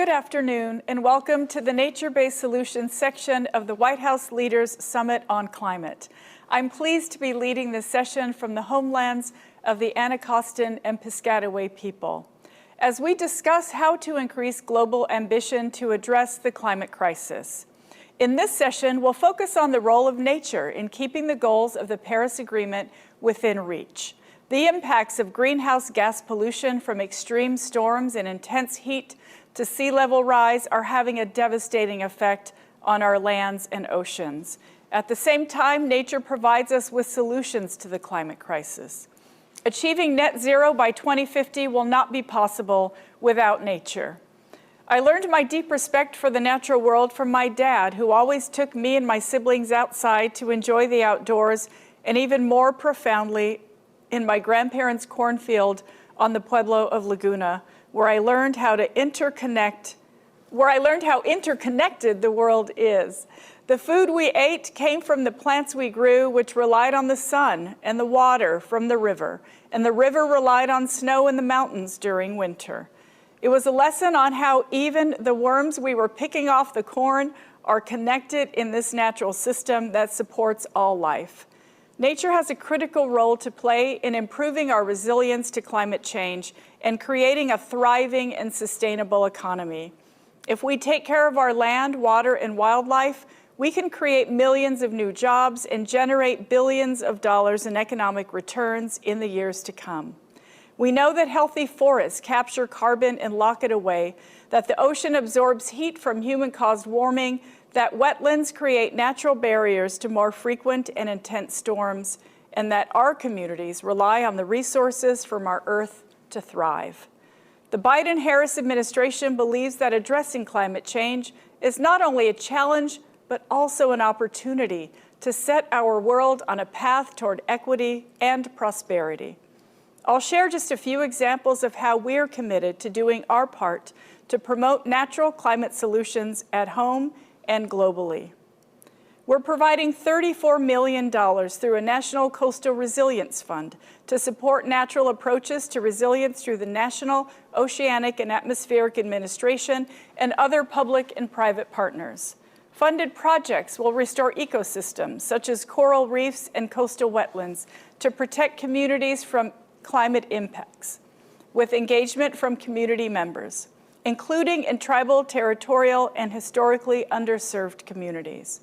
Good afternoon, and welcome to the Nature-Based Solutions section of the White House Leaders Summit on Climate. I'm pleased to be leading this session from the homelands of the Anacostan and Piscataway people, as we discuss how to increase global ambition to address the climate crisis. In this session, we'll focus on the role of nature in keeping the goals of the Paris Agreement within reach. The impacts of greenhouse gas pollution from extreme storms and intense heat to sea level rise are having a devastating effect on our lands and oceans. At the same time, nature provides us with solutions to the climate crisis. Achieving net zero by 2050 will not be possible without nature. I learned my deep respect for the natural world from my dad, who always took me and my siblings outside to enjoy the outdoors, and even more profoundly in my grandparents' cornfield on the Pueblo of Laguna, where I learned how interconnected the world is. The food we ate came from the plants we grew, which relied on the sun and the water from the river, and the river relied on snow in the mountains during winter. It was a lesson on how even the worms we were picking off the corn are connected in this natural system that supports all life. Nature has a critical role to play in improving our resilience to climate change and creating a thriving and sustainable economy. If we take care of our land, water, and wildlife, we can create millions of new jobs and generate billions of dollars in economic returns in the years to come. We know that healthy forests capture carbon and lock it away, that the ocean absorbs heat from human-caused warming, that wetlands create natural barriers to more frequent and intense storms, and that our communities rely on the resources from our earth to thrive. The Biden-Harris administration believes that addressing climate change is not only a challenge, but also an opportunity to set our world on a path toward equity and prosperity. I'll share just a few examples of how we're committed to doing our part to promote natural climate solutions at home and globally. We're providing $34 million through a National Coastal Resilience Fund to support natural approaches to resilience through the National Oceanic and Atmospheric Administration and other public and private partners. Funded projects will restore ecosystems such as coral reefs and coastal wetlands to protect communities from climate impacts, with engagement from community members, including in tribal, territorial, and historically underserved communities.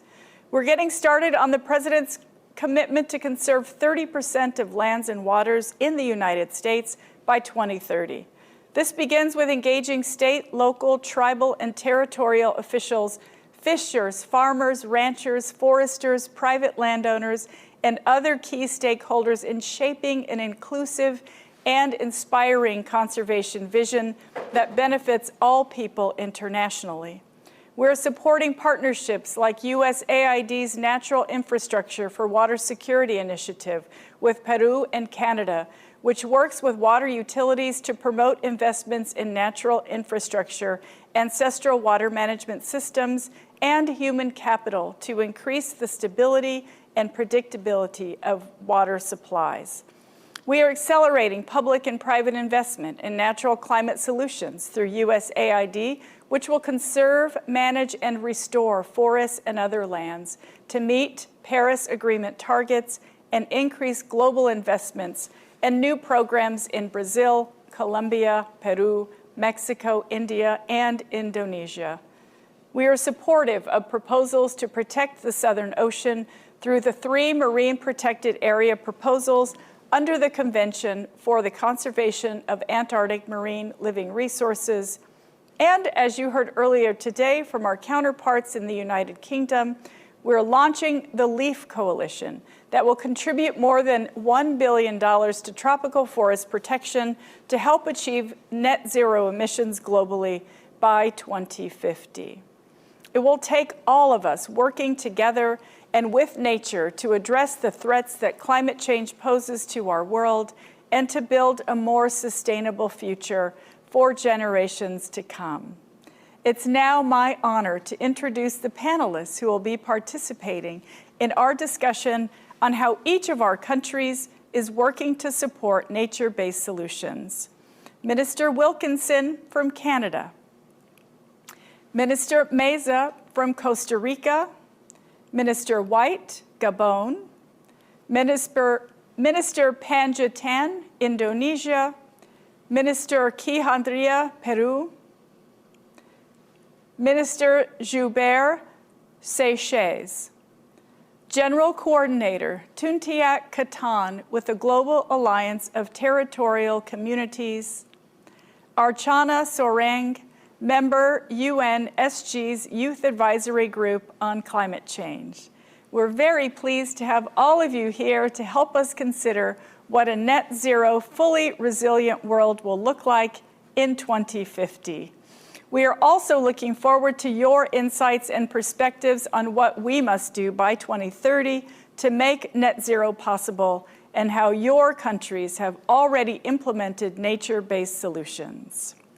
We're getting started on the President's commitment to conserve 30% of lands and waters in the United States by 2030. This begins with engaging state, local, tribal, and territorial officials, fishers, farmers, ranchers, foresters, private landowners, and other key stakeholders in shaping an inclusive and inspiring conservation vision that benefits all people internationally. We're supporting partnerships like USAID's Natural Infrastructure for Water Security Initiative with Peru and Canada, which works with water utilities to promote investments in natural infrastructure, ancestral water management systems, and human capital to increase the stability and predictability of water supplies. We are accelerating public and private investment in natural climate solutions through USAID, which will conserve, manage, and restore forests and other lands to meet Paris Agreement targets and increase global investments and new programs in Brazil, Colombia, Peru, Mexico, India, and Indonesia. We are supportive of proposals to protect the Southern Ocean through the 3 Marine Protected Area proposals under the Convention for the Conservation of Antarctic Marine Living Resources. And as you heard earlier today from our counterparts in the United Kingdom, we're launching the LEAF Coalition that will contribute more than $1 billion to tropical forest protection to help achieve net zero emissions globally by 2050. It will take all of us working together and with nature to address the threats that climate change poses to our world and to build a more sustainable future for generations to come. It's now my honor to introduce the panelists who will be participating in our discussion on how each of our countries is working to support nature-based solutions. Minister Wilkinson from Canada, Minister Meza from Costa Rica, Minister White, Gabon, Minister Panjaitan, Indonesia, Minister Kihandria, Peru, Minister Joubert, Seychelles, General Coordinator Tuntiak Katan with the Global Alliance of Territorial Communities, Archana Sorang, member UN SG's Youth Advisory Group on Climate Change. We're very pleased to have all of you here to help us consider what a net zero, fully resilient world will look like in 2050. We are also looking forward to your insights and perspectives on what we must do by 2030 to make net zero possible and how your countries have already implemented nature-based solutions.